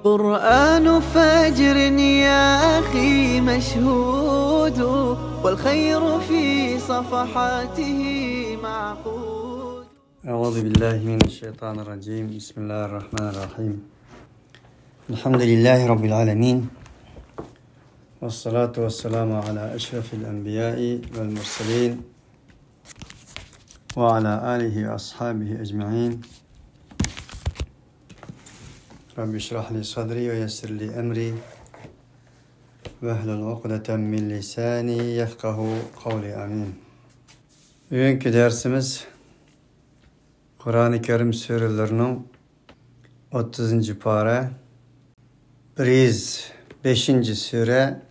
قرآن فجر يا أخي مشهود والخير في صفحاته معقود. أعوذ بالله من الشيطان الرجيم. بسم الله الرحمن الرحيم. الحمد لله رب العالمين والصلاة والسلام على أشرف الأنبياء والمرسلين وعلى آله وأصحابه أجمعين. رب اشرح لي صدري ويسر لي أمري واحلل عقدة من لساني يفقه قولي آمين. Bugünkü dersimiz Kur'an-ı Kerim surelerinin 30. para 105. sure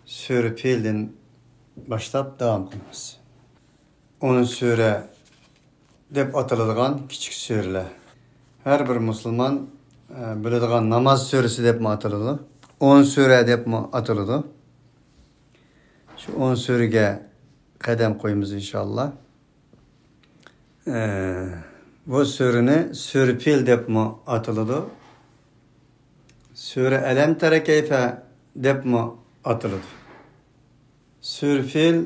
Sure Fil'den başlap devam kılmamız. Onun sure dep atılgan küçük sureler. Her bir Müslüman biladigan namaz suresi dep mi atıldı? 10 sure dep mi atıldı? Şu 10 surege kadem koyumuz inşallah. Bu sureni Sure Fil dep mi atıldı? Sure Elem Tere Keyfe dep mi atıldı? Sure Fil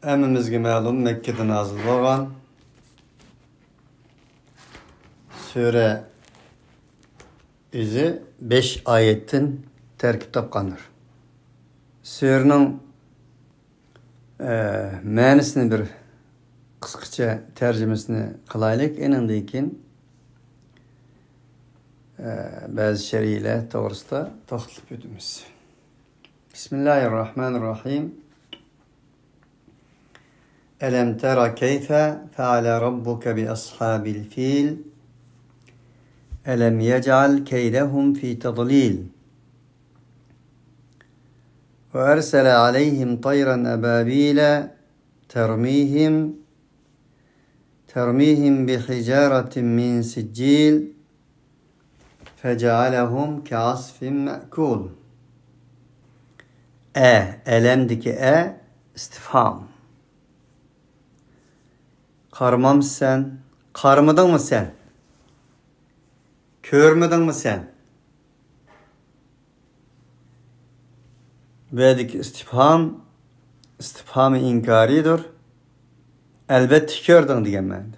emmimizge ma'lum Mekke'de nazil bolgan. Sure izi 5 ayetten terkip tapkandır. Surenin ma'nisini bir kısaca tercümesini kılaylık. Eninde keyin bazı şeriyle doğrusunda toxtulup ötümüz. Bismillahirrahmanirrahim. Elem tera keyfe feale rabbuke bi ashabil fil. Elem yec'al keydehum fi tadlil. Ve ersele aleyhim tayran ebabile termihim bi hicaretin min siccil fecealehum ka'asfin me'kul. Elemdeki istifham. Karmam sen, karmadın mı sen? Körmedin mi sen? Vedeki istifham-ı inkaridir. Elbette kördün diyen bende.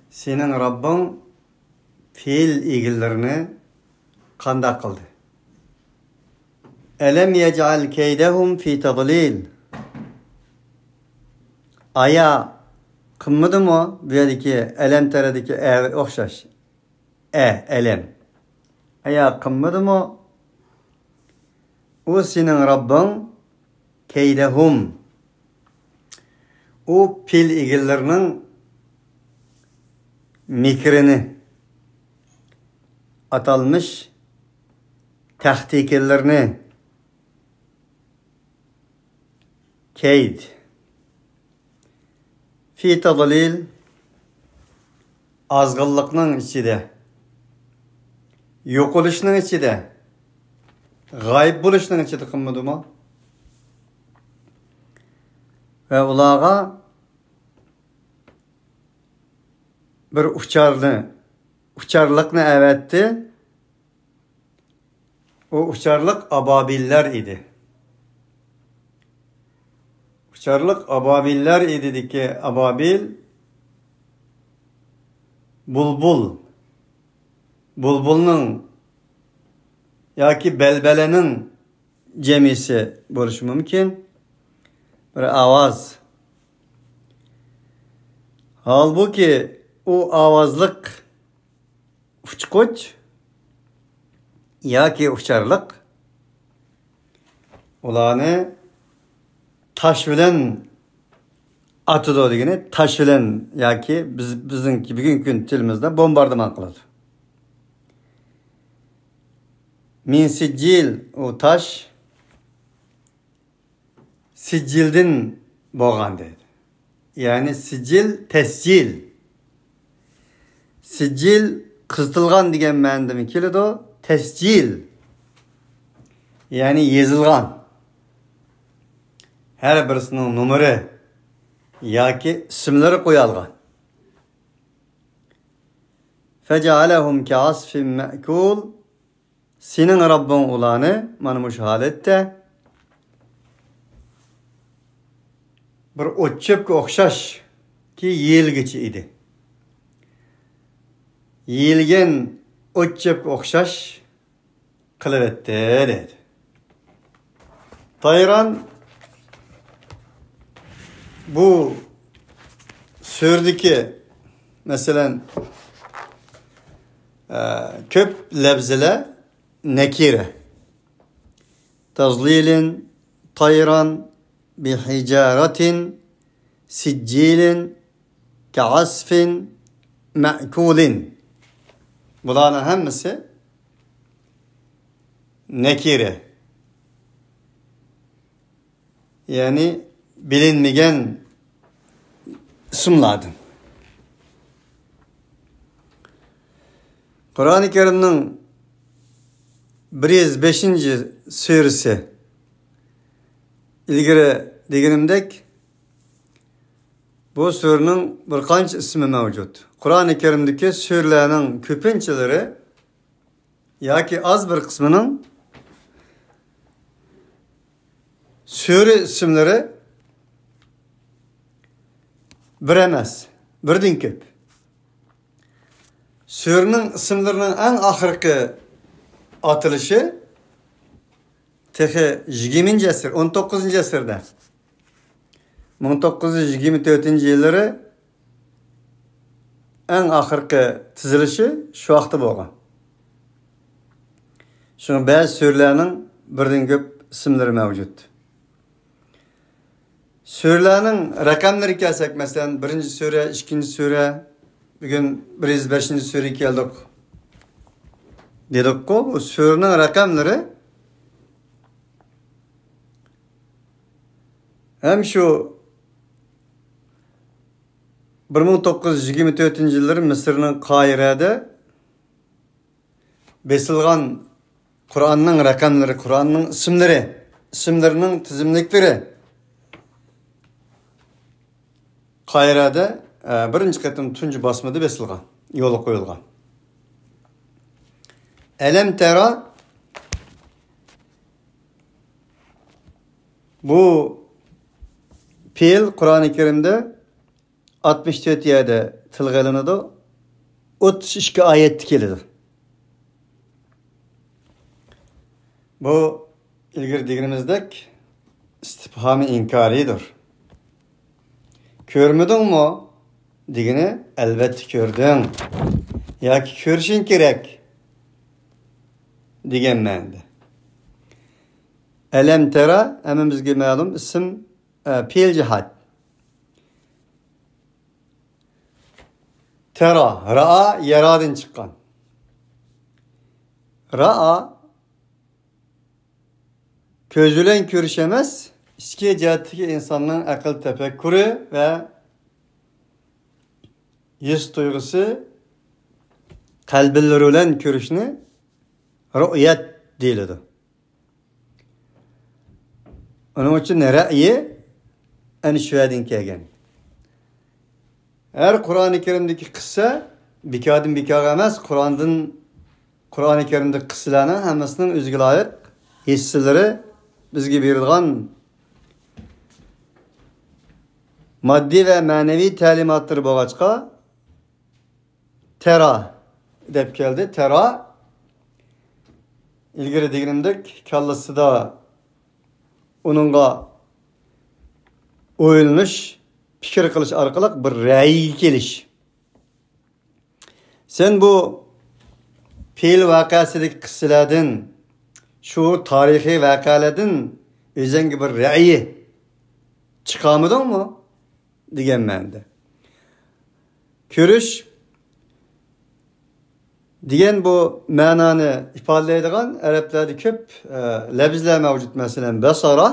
Senin Rabbin fiil ilgilerini kandak kıldı. Elem yec'al keydehum fi tadlil. Aya kımmadı mı? Böyleki elem teredeki okşaş. Elem. Aya kımmadı mı? O senin Rabbin keydehum. O pil ilgilerinin mikrini atalmış tahtikillerini keyd fi tadlil azgınlıkның içinde yok oluşның içinde gayb buluşның içinde kımmadı mı? Ve ulağa bir uçarlıkını evetti. O uçarlık ababiller idi. Uçarlık ababiller idi ki ababil bulbul. Bulbulun ya ki belbelenin cemisi buluşu mümkün. Bir avaz. Halbuki o avazlık uçkoç ya ki uçarlık ulanı taş bilen atıdı degeni taş bilen ya ki bizimki bugünkü tilimizde bombardıman kıldı. Min siccil o taş siccildin boğan dedi. Yani sicil tescil. Siccil kızılgan degen ma'noda mi keladi o? Tescil. Yani yazılgan. Her birisinin numara yoki ismlari qo'yilgan. فَجَعَلَهُمْ كَعَصْفٍ مَأْكُولٍ Senin Rabbin ulanı manmış halette bir otçepke okşaş ki yiyilgiçi idi. Yiyilgen otçepke okşaş kılıvette dedi. Tayran bu sürdeki mesela köp lebzile nekire tazlilin tayran bihicaratin siccilin ka'asfin ma'kulin bunların hemmisi nekire yani bilinmeyen isimlardan. Kur'an-ı Kerim'nin 105. suresi ilgiri degenimdek bu surenin bir qancha ismi mevcut. Kur'an-ı Kerim'deki surelerin köpünçeleri yoki az bir kısmının sure isimleri bir emas, birden köp. Surenin isimlerinin en ahirki atılışı tehi 20. asır, 19. asırda 1924 yılları en ahirki tizilişi şu vaqtda bo'lgan. Şunun bazı surelerin birden köp isimleri mevcut. Surelerin rakamları kelsak mesela 1. sure, 2. sure, bugün 105. sure keldik. Dedik ki bu surenin rakamları hem şu 1924 yılları Mısır'ın Kahire'de besilgan Kur'an'ın rakamları, Kur'an'ın isimlerinin tizimlikleri Kahire'de birinci katım tuncu basmada besilgan, yola koyulgan. Elem tera bu fiil Kur'an-ı Kerim'de 64 yerde tilg'alanadi. 32 ayet keladi. Bu ilgiri deganimizdek istifhami inkaridir. Görmedin mi? Degini elbette gördün. Yoki ko'rishing kerak degan ma'noda. Alam tara hammamizga ma'lum ism fiil jihat. Tera, ra'a yaradan chiqqan. Ra'a ko'z bilan ko'rish emas, ichki jihatdagi insonning aql tafakkuri va yuz tuyg'usi qalbillari bilan ko'rishni ru'yat deyiladi. Onun için ra'yi ana shu yerdan kelgan. Her Kur'an-ı Kerim'deki kıssa bikadan bikaga emas, Kur'an-ı Kerim'deki kıssalarning hammasining o'ziga loyiq hissalari bizga berilgan maddi ve manevi ta'limotlar bo'lg'achqa tera deb keldi. Tera ilgari deganimdek kallasida onunga o'ylanish, fikir qilish orqali bir ra'yga kelish. Sen bu fe'l voqeasidagi qissalardan, şu tarixiy voqealardan o'zingga bir ra'yi chiqarmadingmi degan ma'noda. Ko'rish degan bu ma'noni ifodalaydigan arablarda ko'p lafzlar mavjud. Masalan, basara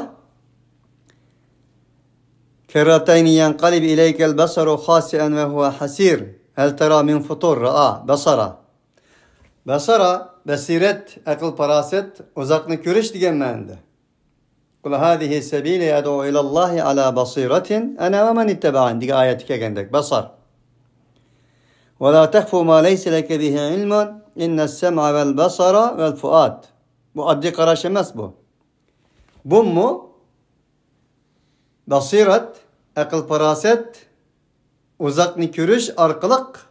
كرتين ينقلب إليك البصر خاسئا وهو حسير هل ترى من فطور رأى بصرة بصيرت أقل paraset uzakını görüş diyen mende. Kul hadihi sebili yad'u ila Allah ala basiratin ana ve men ittaba'an diye ayet kelgandek basar. وَلَا تَخْفُ مَا لَيْسَ لَكَ بِهِ عِلْمٌ اِنَّ السَّمْعَ وَالْبَصَرَ وَالْفُؤَادِ. Bu adli karaş emez bu. Bu mu? Basiret, akıl paraset, uzakni görüş arkalık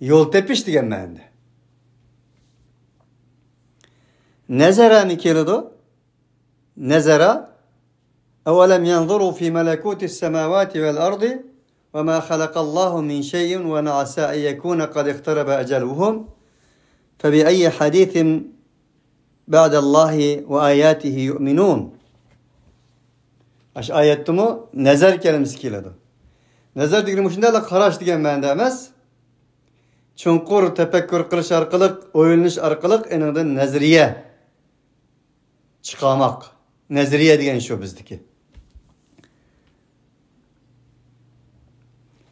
yol tepiş degan ma'noda. Nazara mi keladi? Nazara awalam yanzuru fi malakutis samawati vel ardi ve ma halaqallahu min şeyin ve na'asa en yekuna kad iqtaraba ajaluhum fe bi ayyi hadithin ba'dallahi ve ayatihi yu'minun. Aş ayetimi nazar kelimesi keladi. Nazar degani shunday qarash degan ma'noda emas. Chunqur tafakkur qilish orqali, o'ylanish orqali enindan nazariya chiqarmoq. Nazariya degan shu bizniki.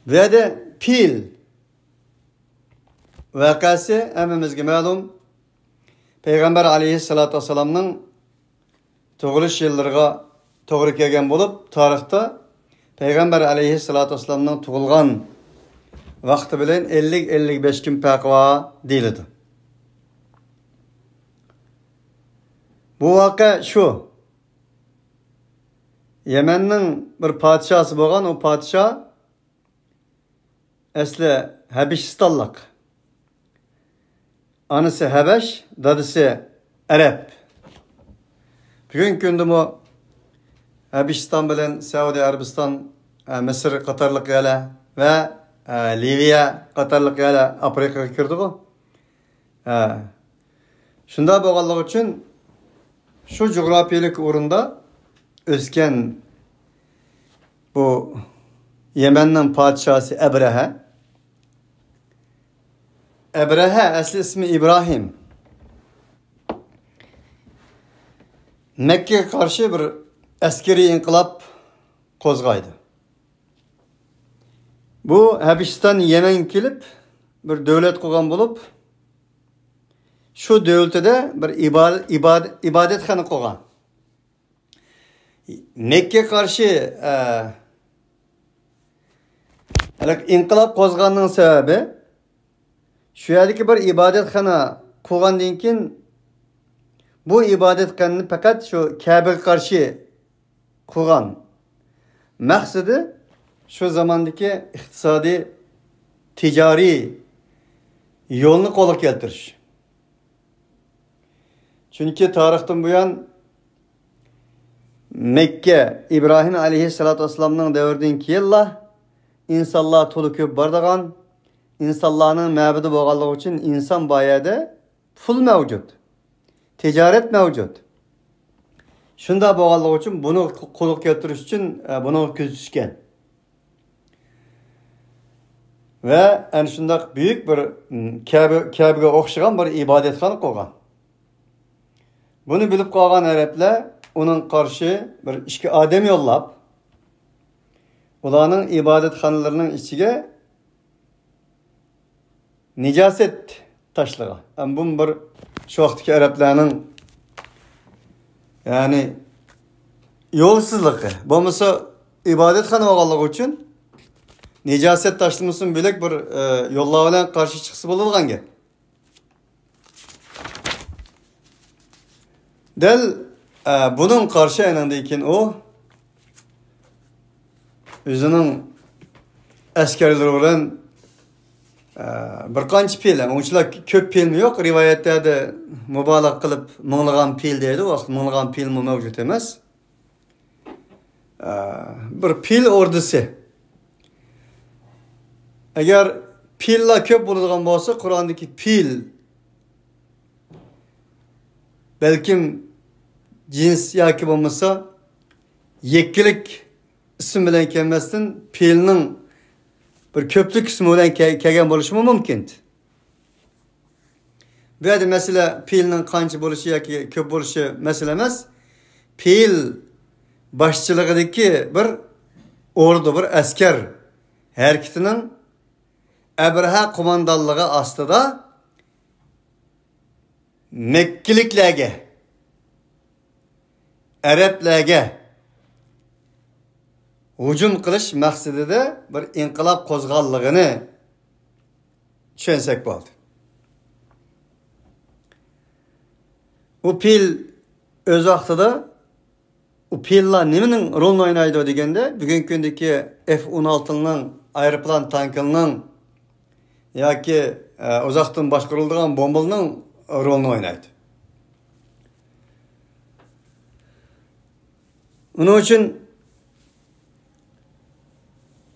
Bu yerda pil voqeasi hammamizga ma'lum. Payg'ambar alayhissalatu vassalamning tug'ilish yillariga to'g'ri kelgan bo'lib, tarixda Payg'ambar alayhissalatu vassalamning tug'ilgan vaqti bilan 50-55 kun farq bor deyiladi. Bu voqea shu. Yemenning bir podshosi bo'lgan, o podsho asli Habishistonlik. Anası Habeş, dadısı Arap. Bugün kunda bu Habishiston bilan Saudiya Arabiston, Misr qatorliq yerlar va Liviya qatorliq yerlar Afrikaga kirdi-ku. Shunda bo'lganligi uchun shu jo'grafiyalik o'rinda o'sgan bu Yemenning podshosi Abraha. Abraha asli ismi İbrahim. Mekke'ye karşı bir askeri inqilab qo'zg'aydi. Bu Habishiston Yemen kelib bir davlat qurgan bo'lib, shu davlatida bir ibodatxona qurgan. Mekke'ye karşı inqilab qo'zg'anning sababi şu yerdeki bir ibadetxona qurgandan keyin bu ibadetxonani faqat şu Kabe'ga qarshi qurgan. Maqsadi şu zamandaki iqtisodiy, ticari yo'lni qo'lga keltirish. Chunki tarixdan buyon Mekke İbrahim alayhissalatu vassalamning davridan keyinla insonlar to'la ko'p bordigan, insonlarning ma'budi bo'lganligi uchun inson boyada pul mavjud. Ticaret mevcut. Shunda bo'lganligi uchun buni qo'lga keltirish uchun buni ko'zishgan. Va ana shunday buyuk bir Kabe'ga o'xshagan bir ibodatxona qurgan. Buni bilib qolgan arablar uning qarshi bir ikki odam yo'llab ularning ibodatxonalarining ichiga nijoset tashlagan. Bu bir şu vaqtdagi arablarning yani yo'lsizligi. Bo'lmasa ibodatxona bo'lganligi uchun nijoset tashlamasdan bilek bir yo'llar bilan qarshi chiqsa bo'ladigan gap. Del bunun qarshi aylandan o o'zining askarlari bilan bir qancha pil, unchalar ko'p pilmi yo'q, rivoyatlarda mubolag'a qilib minglagan pil deydi, vaqt minglagan pil mavjud emas. Bir pil ordusi. Agar pillar ko'p bo'ladigan bo'lsa, Qur'ondagi pil balkim cins yoki bo'lmasa yekkilik ism bilan kelmasdan pilning bir köplük ismi bilan kelgan bo'lishi mumkin. Bu yerda masala pilning qancha bo'lishi yoki ko'p bo'lishi masala emas. Pil boshchiligidagi bir ordu, bir askar harakatining Abraha qo'mondonligi ostida Mekkiliklarga, Arablarga hücum qilish maqsadida bir inqilob qo'zg'alligini tushensek bo'ldi. U pil öz vaqtida u pillar nimaning rolini o'ynaydi deganda, bugungi kundagi F-16ning aeroplan tankining yoki uzoqdan boshqariladigan bombaning rolini o'ynaydi. Onun için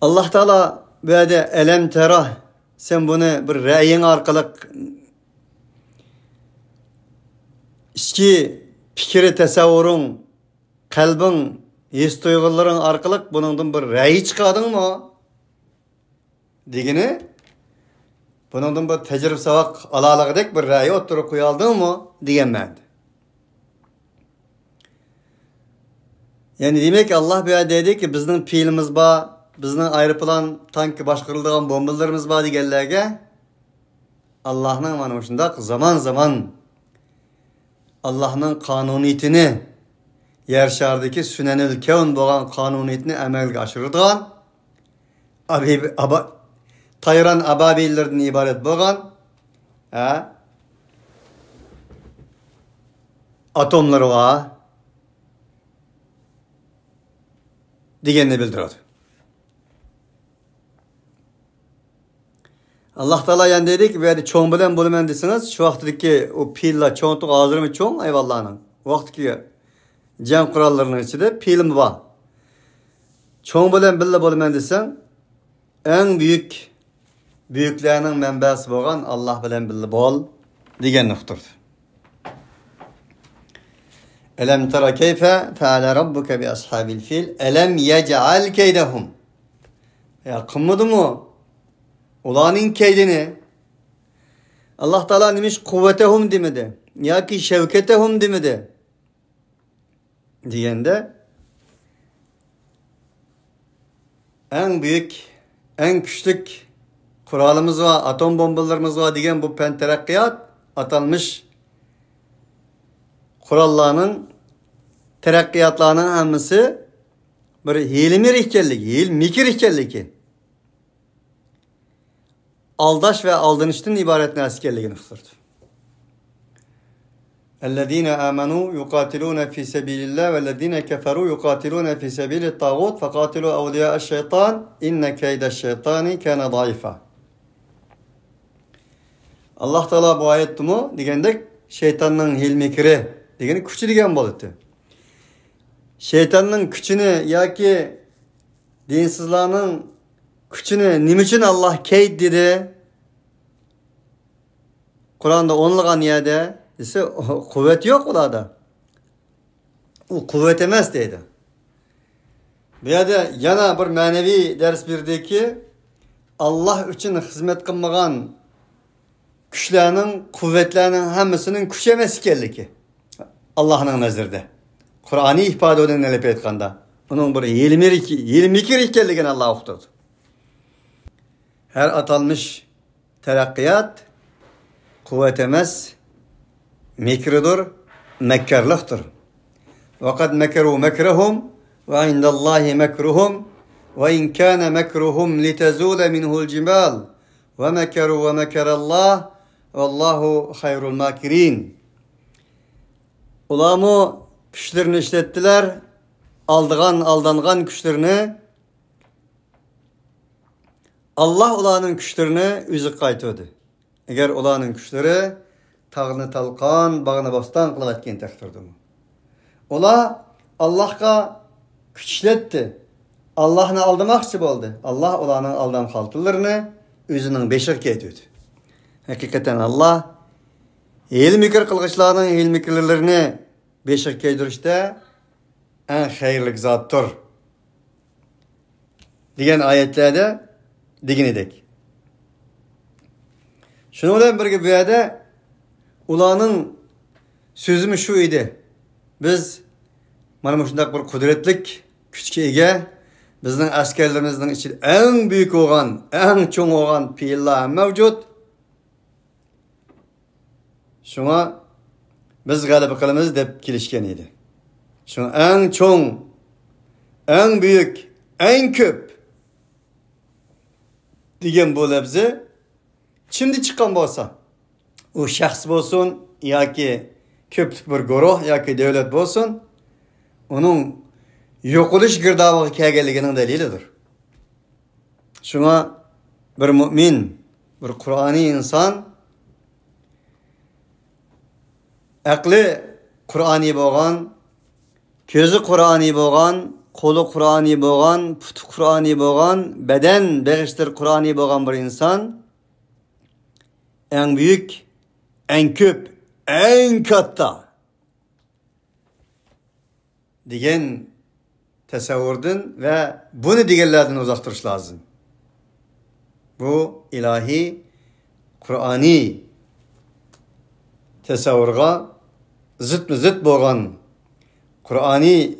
Allah Teala böyle elem tera, sen bunu bir ra'yin arkalık içki fikri tasavvurun, kalbin, his duyguların arkalık bunun bir ra'yi çıkardın mı? Degini, bunun bir tecrübe savak alalıqdek bir ra'yi oturup koyaldın mı? Diyen bendi. Yani demek ki Allah bir dedi ki bizning pilimiz var, bizning aeroplan tanki boshqariladigan bombalarimiz var deganlarga Allah'ның mana shunday zaman Allah'ның qonuniyatini, yer shardagi sunanul kavn bo'lgan qonuniyatni amalga oshiradigan tayran ababillardan iborat bo'lgan atomlar var deganni bildiradi. Allah Teala yani dedi ki böyle çoğun bilen bulumen desiniz şu vaxtdaki o pilla çoğunluk hazır mı çoğun eyvallahının. O vaxtdaki cem kurallarının içinde pilim var. Çoğun bilen billa bulumen desen en büyüklerinin menbesi olan Allah bilen billa bol diyen noktadır. Elem tera keyfe feale rabbuke bi ashabil fil elem yec'al keydehum. Ya kımmadı mı? Ulanın keydini Allah Teala demiş kuvvetehum demedi. Ya ki şevketehum demedi. Diyende en büyük, en küçük kuralımız var, atom bombalarımız var diyen bu penterakkiyat atanmış kurallarının terakkiyatlarının hemisi bir hilmi rihkerlik, hilmikir rihkerlik. Aldaş ve aldanıştan ibaret askerliğini tuturdu. اَلَّذ۪ينَ آمَنُوا يُقَاتِلُونَ فِي سَب۪يلِ اللّٰهِ وَالَّذ۪ينَ كَفَرُوا يُقَاتِلُونَ فِي سَب۪يلِ الطَّاغُوتِ فَقَاتِلُوا اَوْلِيَاءَ الشَّيْطَانِ اِنَّ كَيْدَ الشَّيْطَانِ كَانَ ضَعِيفًا. Allah Teala bu ayet mu degende şeytanın hilmikiri degeni küçü degen boludu. Şeytanın küçünü yoki dinsizlarning küçünü nima uchun Allah keyd dedi? Kur'an'da onlagan yerde ise kuvvet yok ularda. O kuvvet emas deydi. Bu yerde yana bir manevi ders berdi ki Allah için hizmet qilmagan kuchlarning, kuvvetlarning hammasining kuch emas ekanligi. Allah'ның nazarida. Qur'oniy ifoda bilan nilib aytganda, uning bir hilmikir ekanligini Allah uqtirdi. Her atalmış terakkiyat kuvvet emez, mekridir, mekkarlıktır. وَقَدْ مَكَرُوا مَكْرَهُمْ وَعِنْدَ اللّٰهِ مَكْرُهُمْ وَاِنْ كَانَ مَكْرُهُمْ لِتَزُولَ مِنْهُ الْجِبَالِ وَمَكَرُوا وَمَكَرَ اللّٰهِ وَاللّٰهُ خَيْرُ الْمَاكِرِينَ. Ulamı güçlerini işlettiler, aldangan güçlerini Allah ulanın güçlerini üzük qaytırdı. Eğer ulanın güçleri tağını talqan, bağını bostan qılıp etken takdirdi. Ola Allah'a güç işletti. Allah'ını aldamakçı oldu. Allah ulanın aldam haltılarını özünün beşik ediyordu. Hakikaten Allah hilmikir kılgıçlarının hilmikirlerini beşik edirişte en hayırlık zattır. Diyen ayetlerde digin edek. Şunu olan bir bu yerde ulanın sözümü şu idi. Biz mana şunday bir kudretlik güçke ega bizning askerlerimizning içinde en büyük olan, en çoğun olan piyillar mevcut. Şuna biz galiba kılımız dep kilişken idi. Şuna en çoğun, en büyük, en köp diyen bu lafzı Şimdi çıkan bolsa, o şahs bolsun yoki köplük bir guruh yoki devlet bolsun, onun yo'qolish girdobiga kelganligining dalilidir. Şuna bir mümin, bir Kur'ani insan akli Kur'ani bo'lgan, ko'zi Kur'ani bo'lgan, qo'li Kur'ani bo'lgan, puti Kur'ani bo'lgan, beden beg'ishtir Kur'ani bo'lgan bir insan en büyük, en ko'p, en katta degan tasavvurdan ve bunu diğerlerden uzak duruş lazım. Bu ilahi, Kur'ani tasavvurga zıt bo'lgan, Kur'ani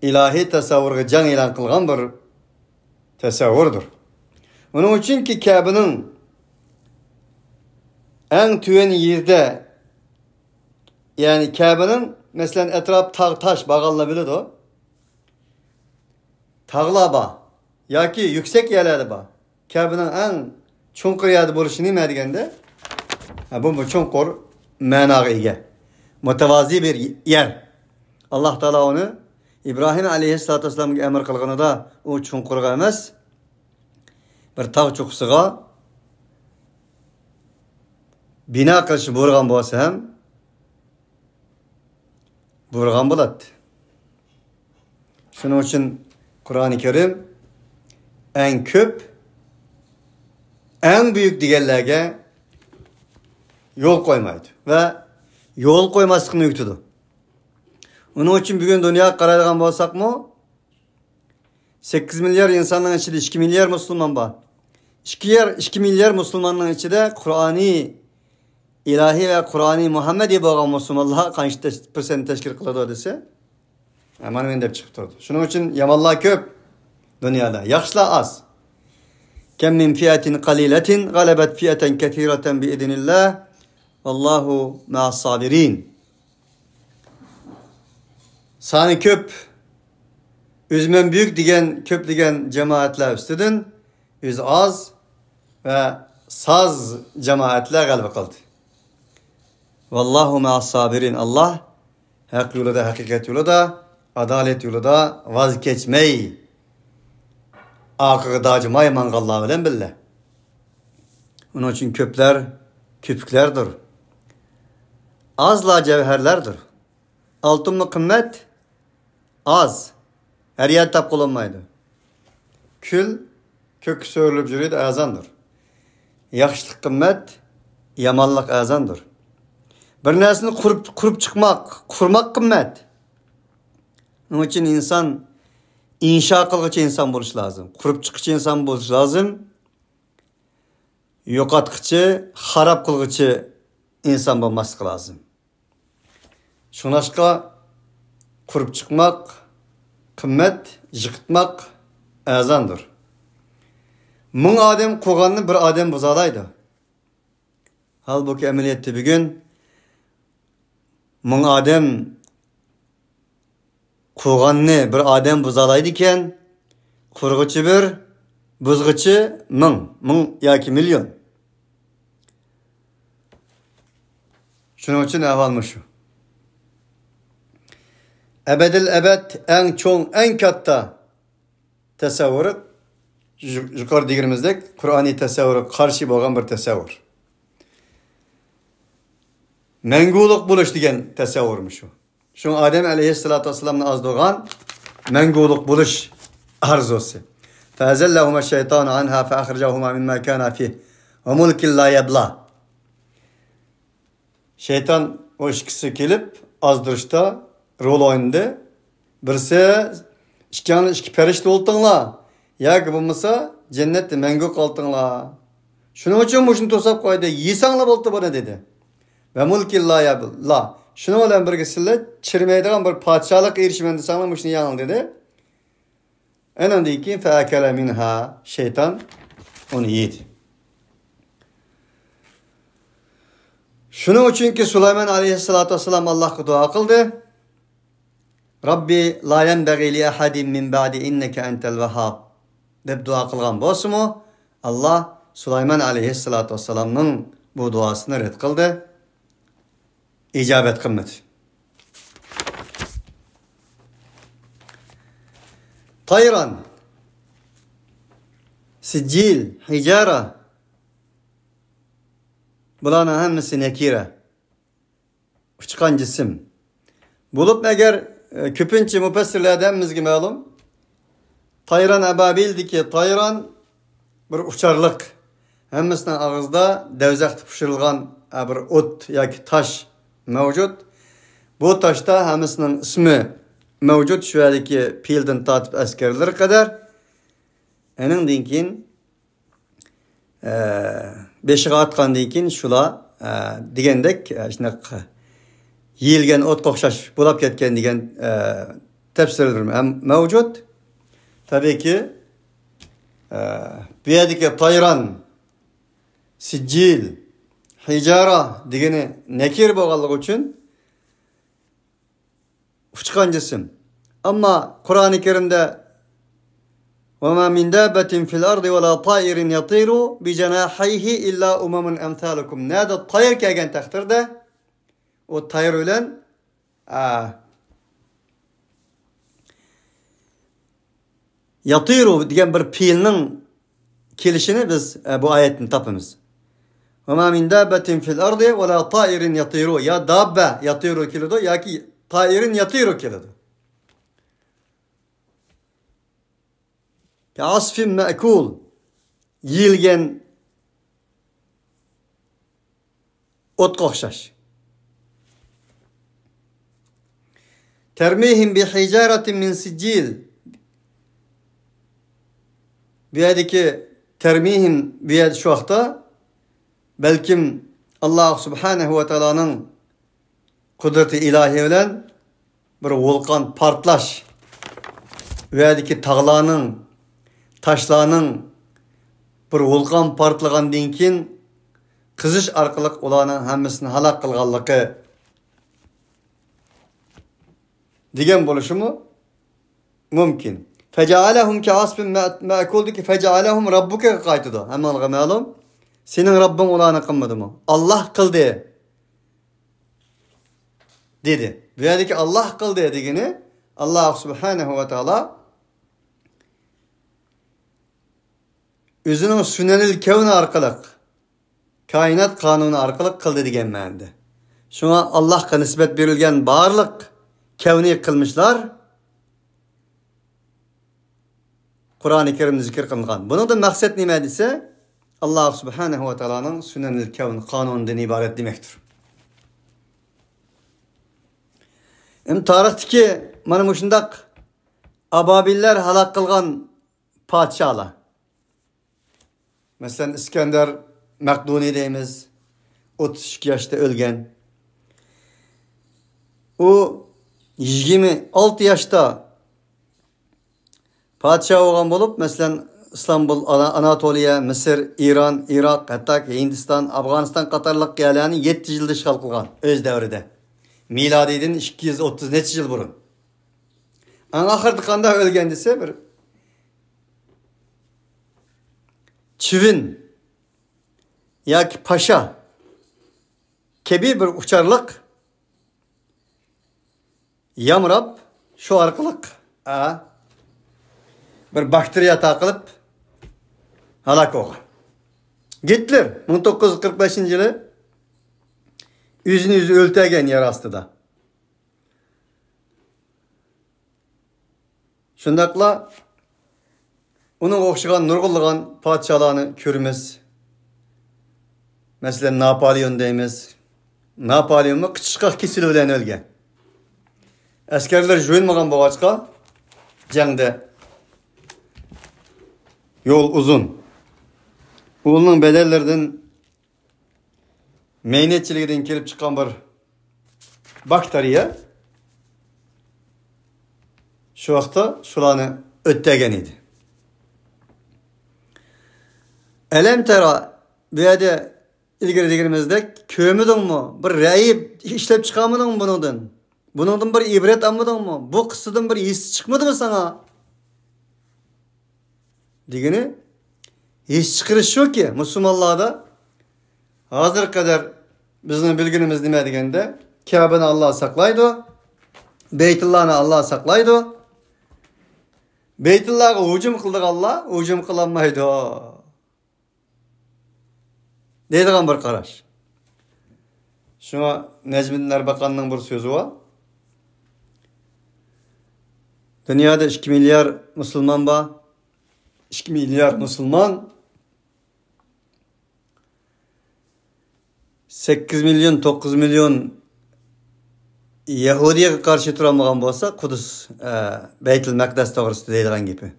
ilahi tasavvurga can e'lon qilgan bir tasavvurdur. Onun için ki Kabe'nin en tüven yerde, yani Kabe'nin mesela etraf tağ taş bağlanabilir o. Tağlar var. Yoki yüksek yerlerde var. Kabe'nin en çukur yerde buluşu nima deganda? Bu çukur ma'noga ega. Mutavazi bir yer. Allah Taala onu İbrahim aleyhissalatu vesselamga emir qilganida o çukurga emas, bir tağ cho'qqisiga bina qilish buyurgan bo'lsa ham buyurgan bo'ladi. Shuning uchun Kur'an-ı Kerim en köp, en büyük deganlarga yo'l qo'ymaydi ve yo'l qo'ymaslikni yutadi. Onun için bugün dünya qaraydigan bo'lsakmi, 8 milyar insanın içinde 2 milyar Müslüman var. 2 milyar Müslümanın içinde Kur'ani ilahi ve Kur'ani Muhammedi bo'lgan Müslümanlar qancha % teşkil qiladi desa, hemen men deb chiqib turdi. Shuning uchun yamonlar ko'p dünyada, yaxshilar az. Kam min fiyatin qalilatin g'alabat fiyatan katiratan bi idnillah. Vallahu ma'as sabirin. Sani köp, üzmen büyük degen, köp degen cemaatler üstüdün, üz az ve saz cemaatler galip kaldı. Vallahu ma'as sabirin. Allah hak yolunda, hakikat yolunda, adalet yolunda vazgeçmey. Akığı dacımay mangallah bilen billah. Onun için köpler, köpüklerdir. Azla cevherlerdir. Altınlı kımmet az. Her yer tap kullanmaydı. Kül, kök söylüp jürüydi azandır. Yaxşılık kımmet, yamanlık azandır. Bir nersini kurup çıkmak, kurmak kımmet. Onun için insan inşa kılgıcı insan buluş lazım. Kurup çıkıcı insan buluş lazım. Yo'qotgıcı, harap kılgıcı insan bulması lazım. Şunaşka kurup çıkmak, kımmet, yıkıtmak azandır. Ming adam koğanını bir adam buzalaydı. Halbuki emniyette bir gün ming adam koğanını bir adam buzalaydıken kurgıcı bir, buzgıcı ming yoki milyon. Şunun için ahvalmış şu. Ebedil ebed en çoğun, en katta tasavvuru yukarı digirimizdek Kur'ani tasavvuru karşı bo'lgan bir tasavvur. Menguluk buluş degan tasavvurmuş şu. Şu Adem aleyhissalatu vesselam'ın az doğan menguluk buluş arzusu. Fezellahuma şeytanu anha fe ahricahuma mimma kana fih ve mulkin la yabla. Şeytan o ikisi gelip azdırışta rol oynadı. Birisi iki perişte oldunlar. Ya ki bulmasa cennette menguk oldunlar. Şunun için bu şunu tosap koydu. Yisanla oldu bana dedi. Ve mulkin la yabla. Şunu olan birgisiyle çirmeydiğen bir padişahlık erişiminde sağlamışını yanıl dedi. En öndeki feakele minha şeytan onu yedi. Şunun için ki Süleyman aleyhissalatu vesselam Allah'a dua kıldı. Rabbi la yenbaghi li ahadin min ba'di inneke entel vehhab deb dua kılgan bolsa-mu Allah Süleyman aleyhissalatu vesselam'ның bu duasını red kıldı. İcabet kılmadı. Tayran, sicil, hicara, bularning hammasi nakira. Uçkan cisim. Bulup eğer köpünçe müfessirlerden bizge ma'lum. Tayran ababildiki tayran bir uçarlık. Hammasining ağızda devzakta pişirilgan bir ot yoki taş mevcut. Bu taşta hammasining ismi mevcut. Şu yerdeki pildan tatip askerler kadar. Eningdan keyin beşiğe atgandan keyin şula degandek shunaqa yeyilgan otga o'xshash bo'lib ketgan degan tafsirlar ham mavjud. Tabii ki bu yerdagi tayran, sijil, hijara degani nakir bo'lganligi uchun uçkan cisim. Ama Kur'an-ı Kerim'de وَمَا مِنْ دَابَّةٍ فِي الْأَرْضِ وَلَا طَائِرٍ يَطِيرُ بِجَنَاحَيْهِ إِلَّا أُمَمٌ أَمْثَالُكُمْ. Nerede tayır kelgen takdirde o tayır ölen yatiru diyen bir fiilinin kelişini biz bu ayetten tapımız. وَمَا مِنْ دَابَّةٍ فِي الْأَرْضِ وَلَا طَائِرٍ يَطِيرُ. Ya dabbe yatiru kilido ya ki tairin yatiru kilido. Ya asfin me'kul yiyilgen otga o'xshash. Termihim bi hijaratin min sijil. Bu yerdeki termihim bu yer şu vaqtda belkim Allah subhanahu ve ta'ala'nın kudreti ilahi bilen bir volkan partlaş. Bu yerdeki tağlarının, taşlarının bir volkan partlagandan keyin qizish orqali ularning hammasini halok qilganligi degan bo'lishimi mumkin. Fecalehum ka'asbin ma'kuldiki fecalehum rabbuka qaytidi. Hammaga ma'lum. Senin Rabbin ularni qilmadimi? Allah qildi dedi. Bu yerdagi Allah qildi degani Allah subhanahu ve taala özünün sünenil kevni orqali kainat kanunu orqali qildi degan ma'noda. Shunga Allohga nisbat berilgan barliq kevni qilmishlar Qur'on-i Kerimda zikr qilingan. Buningdan maqsad nima desa, Allah subhanahu ve ta'alaning sünenil kevni kanunidan iborat demektir. Tarixdagi mana shundaq ababiller halok qilgan podsholar. Mesela İskender Makduni deymiz. 32 yaşta ölgen. O 26 yaşta padişah olgan bolup mesela İstanbul, Anatoliya, Mısır, İran, Irak, hatta Hindistan, Afganistan qatarlıq yerlerini 7 yılda işgal kılgan öz devrede. Miladiden 230 neçe yıl burun. An ahırda kanda ölgen dese bir çivin ya ki paşa kebi bir uçarlık yamrap şu arkalık bir bakteriya takılıp halak olgan. Gittiler 1945 yılı yüzünü öltegen yer astıda. Şundakla onun o'xshagan nurg'ulg'an podsholarni ko'ramiz. Mesela Napolyon deymiz. Napolyonmi qichqaq kesili bilan o'lgan. Askarlar jo'yilmagan bo'lg'achqa jangda yo'l uzun. Uning bedellaridan meynetchiligidan kelib chiqqan bir bakteriya shu vaqtda shularni o'tdagan edi. Elem tera bu yerda ilgari deganimizdek ko'midingmi? Bir rayib ishlab chiqarmadingmi buningdan? Buningdan bir ibrat olmadingmi? Bu qissadan bir his chiqmadimi sana? Degani Hiç çıkırış şu ki Müslümanlarda hazır kadar bizim bilginimiz nima deganda Kabe'ni Allah saklaydı. Beytullah'ni Allah saklaydı. Beytullah'a hücum kıldık Allah, hücum kılanmaydı. Deydigan bir qaraş. Şuna Necmiddin Erbakan'ın bir sözü var. Dünyada 2 milyar Müslüman var. 2 milyar Müslüman 8 milyon 9 milyon Yahudiye karşı turamagan bolsa Kudüs Beytül Maqdis to'g'risida deydigan gepi.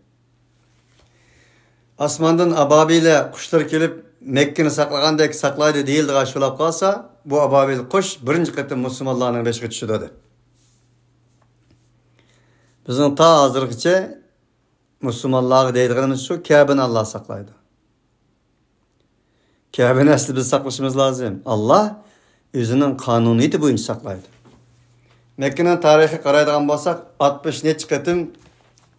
Asmandan ababiyle kuşlar kelip Mekke'ni saklagandek saklaydı deyildigan şulap kalsa bu ababil kuş birinci qitim Müslümanlarning beşiga tushadi. Bizning ta hozirgacha Müslümanlar deydiganimiz şu Kabe'ni Allah saklaydı. Kabe'ni asli biz saklashimiz lazım. Allah özünün kanuniyeti boyunca saklaydı. Mekke'nin tarihi qaraydigan bolsak 60 necha qitim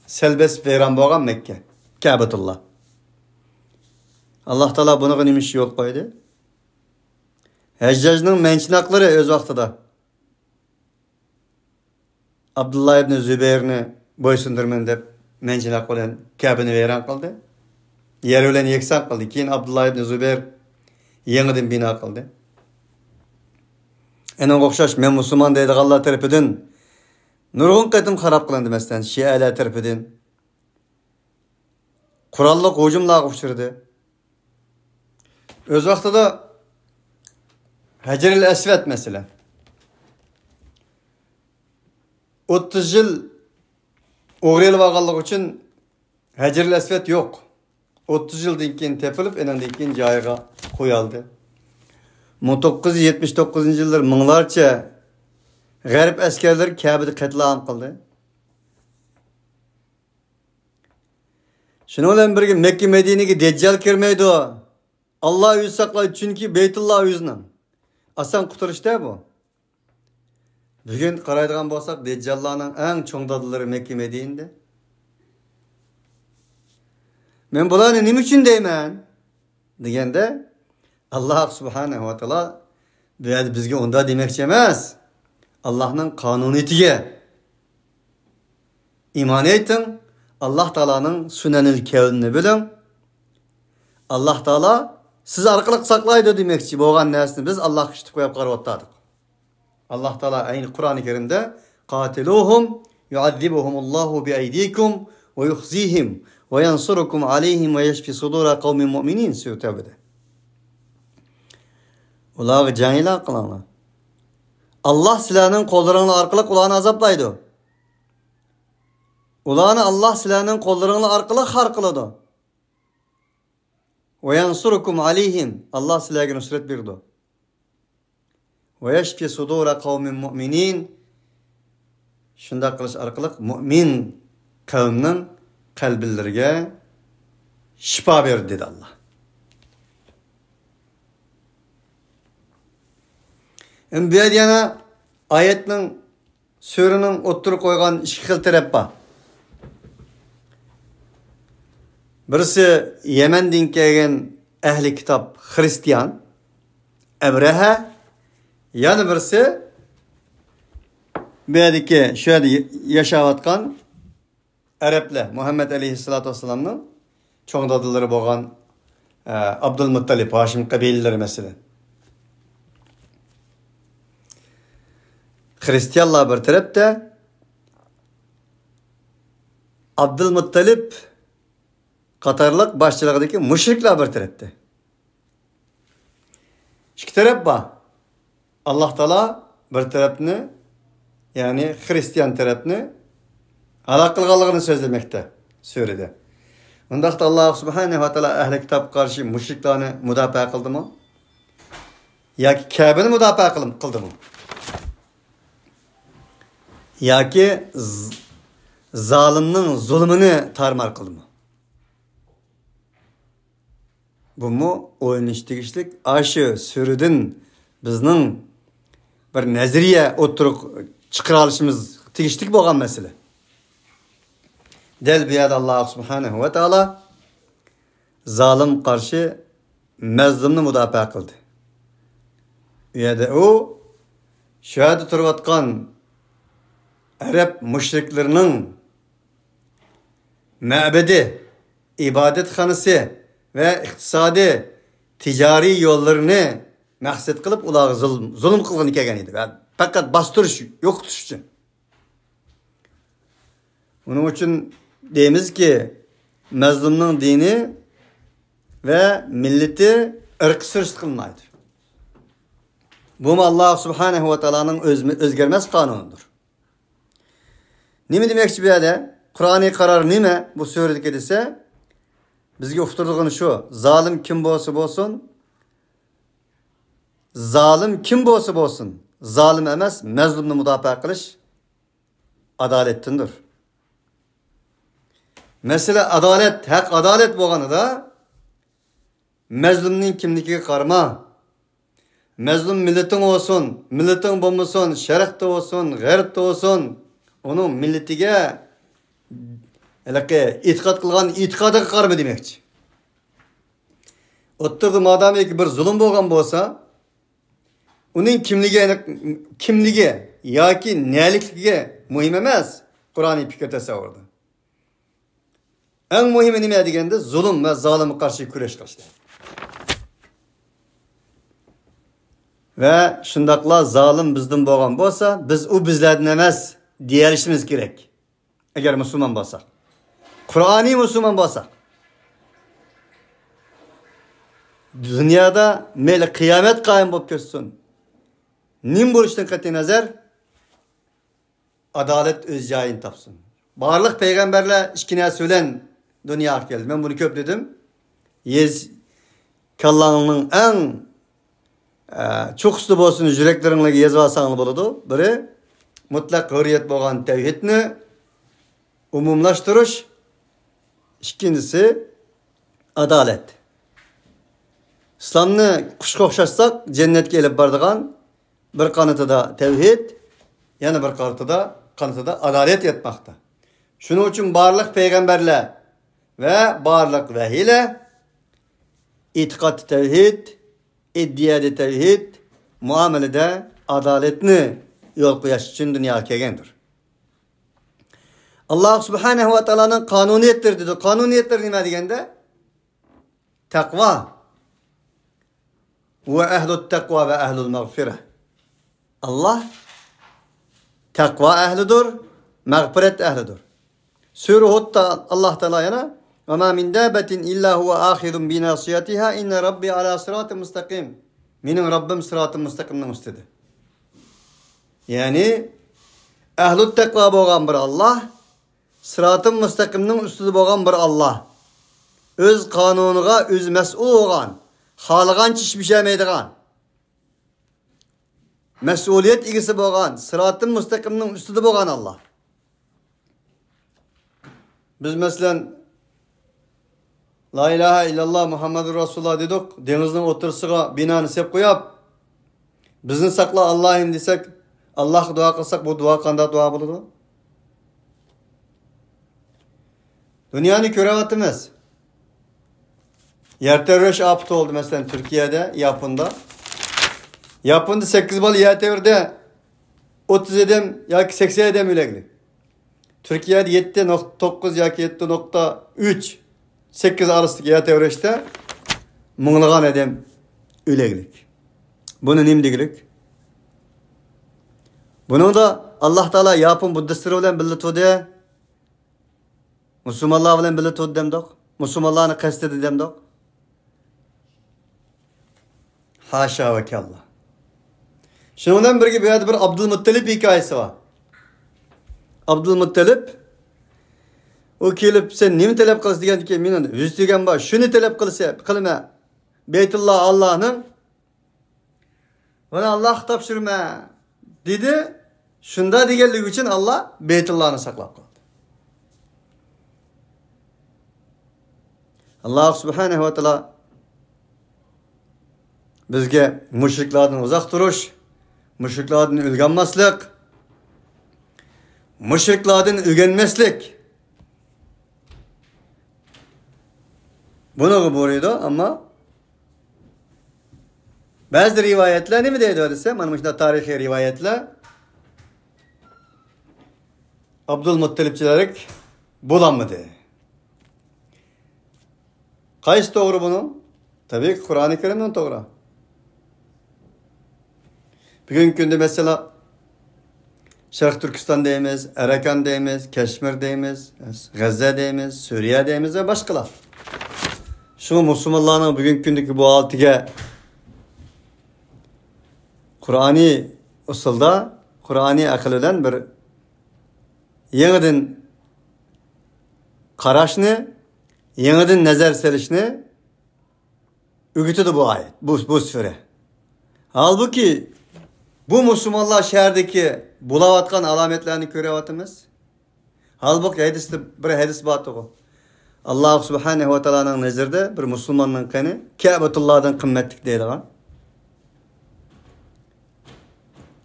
selbes vayron bo'lgan Mekke. Ka'batulloh. Allah Taala buni nima ish yo'l qo'ydi? Hajjajning menchinoqlari o'z vaqtida Abdullah ibn Zübeyrni bo'ysundirman deb menchinoq bilan Ka'bani vayron qildi. Yer bilan yeksan qildi. Keyin Abdullah ibn Zübeyr yangidan bino qildi. Enin o'xshash men musulmon deydiganlar tarafidan nurg'un qatim xarob qilindi masalan Shialar tarafidan qurolli hujumlarga uchirdi. O'z vaqtida Hajaril Asvad masalan 30 yil o'g'rilib olganligi uchun Hajaril Asvad yo'q. 30 yildan keyin tepilib, endan keyin joyiga qo'yildi. 1979 yıllar minglarcha g'arb askarlari Ka'bada qatlam qildi. Shuning bilan birga Makka Madinaga Dajjal kirmaydi. Allah o'zi saqlaydi chunki Beytulloh o'zining. Asan quturishda bu. Bugun qaraydigan bo'lsak, Dajjallarning eng cho'ng dadillari Makka Madinada. Men bularni nima uchun deyman? Deganda Allah subhanahu wa ta'ala bizga onda demoqchi emas. Allohning qonuniyatiga iymon eting. Allah Taolaning sunanil kavnini biling. Allah Taala siz orqali saqlaydi demoqchi bo'lgan narsani biz Allohga ishitib qo'yib qarab o'tdik. Allah Taala ayni Qur'oni Karimda qatiluhum yu'azzibuhumullohu biaydikum va yukhzihim va yansurukum alayhim va yashfi sudura qaumin mu'minin sura. Ularga janglar qilinglar. Allah sizlarning qo'llaringiz orqali ularni azoblaydi. Ularni Allah sizlarning qo'llaringiz orqali xar qiladi. Va yansurukum alayhim. Allah sizlarga nusrat berdi. Va yashfi sudura qaumin mu'minin. Shunda qilish orqali mu'min qavmning qalblariga shifo berdi dedi Allah. Bu yana ayetning suraning o'ttirib qo'ygan ikki xil taraf bor. Birisi Yemendan kelgan ahli kitob Xristian Abraha, yana birisi bu yerdagi shu yerda yashayotgan Arablar Muhammad alayhissalatu vassalamning cho'ng dadillari bo'lgan Abdul Muttalib Hashim qabilalari masalan. Hristiyanlar bir tarafda, Abdülmuttalib qatorliq boshchiligidagi mushriklar bir tarafda. İki taraf bor. Allah Taala bir tarafni, ya'ni Hristiyan tarafni halok qilganligini so'zlamoqda surada. Undaqda Allah subhanahu va taolo ahli kitob qarshi mushriklarni mudofaa qildimi? Yoki Ka'bani mudofaa qildimi? Yoki zalimning zulmini tarmar qildimi? Bu mu o'yinish tegishlik aşı sürüdün bizning bir nazariya o'tiriq chiqara olishimiz tegishlik bo'lgan masala. Del bu yerda Allah subhanahu va taolo zalim karşı mazlumni mudofaa qildi. U yerda u shu yerda turayotgan Arab mushriklarning ma'badi, ibodatxonasi va iqtisodiy ticari yo'llarini maqsad qilib ularga zulm qilgan kelgan edi. Faqat bastirish, yo'qotish uchun. Bunun uchun deymizki, mazlumning dini ve milleti ırk sürüş kılmaydı. Bu Allah Subhanahu ve Taala'nın özgermez kanunudur. Nime demekçi bir yerde? Kur'an'ı karar nime bu söyledikleri ise bizge ufturdığını şu: zalim kim bolsa bolsun, zalim kim bolsa bolsun, zalim emas, mazlumni mudofaa qilish adalettindir. Mesela adalet, hak adalet bo'lganida mazlumning kimligiga qarama. Mazlum milletin olsun, milletin bo'lmasin, sharqda olsun, g'arbda olsun, onun milletiga e'tiqod qilgan e'tiqodiga qarama demoqchi. O'ttirdi madamki bir zulm bo'lgan bo'lsa, uning kimligi yoki nelikligi muhim emas. Qur'oniy fikr tasavvurda. En muhimi nima deganda zulm va zolimga qarshi kurash qilishdir. Ve şundaqla zalim bizden bo'lgan bo'lsa, biz u bizlardan emas deyishimiz kerak. Eğer Müslüman bo'lsak, Qur'oniy Müslüman bo'lsak, dünyada meyli kıyamet qaim bo'lib ketsin. Nim bo'lishdan qat'iy nazar adalet öz joyini topsin. Barliq payg'ambarlar ikki narsa bilan dunyoga keldi. Men buni ko'p dedim. Kallanın en çok üstü bolsun yürekleringizge yazıp alsanız boladi. Biri mutlak hürriyet bo'lgan tevhidni umumlashtirish, ikkinchisi adalet. İslamni qushga o'xshatsak jannatga elib boradigan bir qanotida tevhid, yana bir qanotida adalet yetmoqda. Shuning uchun barliq payg'ambarlar ve barliq vahiylar e'tiqod tevhid, iddiyada tevhid, muamelede adaletini yol qo'yish uchun dunyoga kelgandir. Allah Subhanahu ve Taala'nın kanuniyettir dedi. Kanuniyettir nima deganda? Taqvo. Ve ehlut taqvo ve ehlul mağfirah. Allah taqvo ehlidir, mağfiret ehlidir. Sure Hud'da Allah Teala yana وَمَا مِنْ دَابَةٍ إِلَّا هُوَ آخِذٌ بِنَاصِيَتِهَا اِنَّ رَبِّي عَلَى صِرَاطٍ مُسْتَقِيمٍ. Benim Rabbim sırat-ı müstakimden üstüdür. Yani ehlut takva bo'lgan bir Allah, sırat-ı müstakimden üstüdür bo'lgan bir Allah. Öz kanunuga öz mas'ul bo'lgan, xalagancha ish bishamaydigan, mas'uliyat egasi bo'lgan, sırat-ı müstakimden üstüdür bo'lgan Allah. Biz mesela La ilahe illallah Muhammedur Resulullah dedik. Denizin otursuğa binanı sep koyup bizni sakla Allah'ım desek, Allah'a dua kılsak bu dua kanda dua buludu. Dünyanı körevatımız. Yer terörist afet oldu mesela Türkiye'de, Yapın'da. Yapın'da 8 bal yer terörde 30 edem ya 80 edem ülegli. Türkiye'de 7.9 ya 7.3 8 arasındaki yer teröriste mınglagan edem üleglik. Bunu nim degilik? Bunu da Allah Teala yapın Buddistleri bilen birletudi, Müslümanlar bilen birletudi demdik. Müslümanlarını kastedi demdik. Haşa ve kellah. Şundan bir Abdülmuttalip hikayesi var. Abdülmuttalip o kelip sen nemi talep qilasiz degan ki men yüz degan bor, shuni talep qilma. Beytulloh Allohning. Buni Alloh topshirma dedi. Shunda deganligi uchun Allah Beytullohni saqlab qoldi. Allah Subhanahu ve Taala bizga mushriklardan uzoq turish, mushriklardan o'rganmaslik, mushriklardan o'rganmaslik Bunu buyurdu ama bazı rivayetler ne mi deydi desem, hani işte tarihi rivayetler Abdülmuttalipçilerik bulanmadı. Kayısı doğru bunun? Tabii ki Kur'an-ı Kerim'den doğru. Bugün günde mesela Şarkı Türkistan deyimiz, Erakan deyimiz, Keşmir deyimiz, Gazze deyimiz, Suriye deyimiz ve başkalar. Şu Müslümanların bugün gündeki bu altıge Kur'an'ı usulda, Kur'an'ı akıl eden bir yeniden karaşını, yeniden nazar selişini ügütüdü bu ayet, bu sure. Halbuki bu Müslümanlar şehirdeki bulavatkan alametlerini görevatımız. Halbuki bir hadis batı o. Allah subhanehu ve teala'nın nezirde bir Müslümanın kanı Kâbetullah'dan kıymetlik değil lan.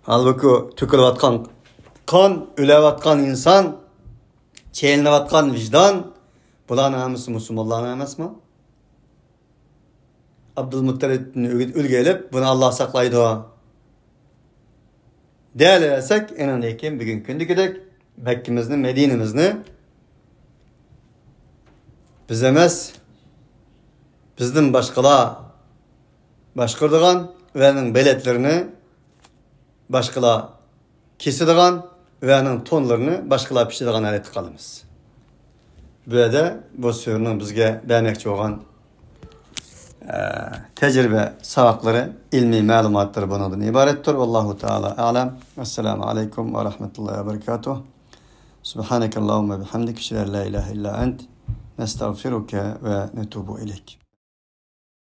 Halbuki tükürüvatkan kan, ülevatkan insan, çeylinevatkan vicdan, bulan namısı Müslümanlar namıs mı? Abdülmuttalib'in ülgelip bunu Allah saklaydı o. Değerlersek enindeyken bir gün gündü gidek Mekke'mizni, Medine'mizni biz emez bizden başkalar başkırdıgan ve onun beletlerini başkalar kesidigan ve onun tonlarını başkalar pişirdigan alet kalımız. Böyle bu sürünün bizge vermekçi olan tecrübe savakları, ilmi malumatları bundan ibarettir. Vallahu Teala alem. Esselamu aleyküm ve rahmetullahi ve berekatuh. Subhanekallahumma bihamdik. Şeref la ilahe illa ent. Nestağfiruke ve netubu ileyk.